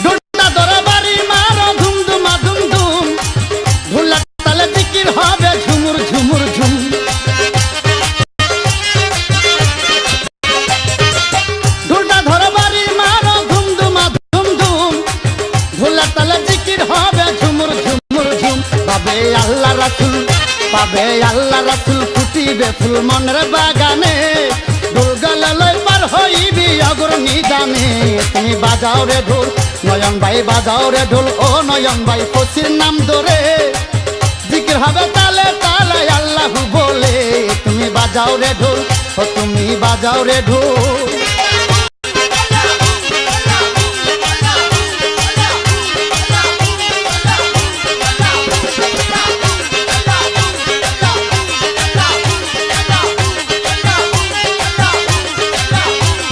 ঢোলটা ধরে বাড়ি মারো ধুম ধুমা ধুম ধুম, ঢোলের তালে জিকির হবে ঝুমুর ঝুমুর ঝুম। ঢোলটা ধরে বাড়ি মারো ধুম ধুমা ধুম ধুম, ঢোলের তালে জিকির হবে ঝুমুর ঝুমুর ঝুম। পাবে আল্লাহ রাসূল, পাবে আল্লাহ রাসূল ফুটিবে ফুল মনের বাগানে, ঢোল গলে লই পার হইবি অগর নিদানে। তুমি বাজাও রে ঢোল নয়ন ভাই, বাজাও রে ঢোল ও নয়ন ভাই, ফসির নাম ধরে জিকির হবে তালে তালে আল্লাহু বলে। তুমি বাজাও রে ঢোল ও তুমি বাজাও রে ঢোল।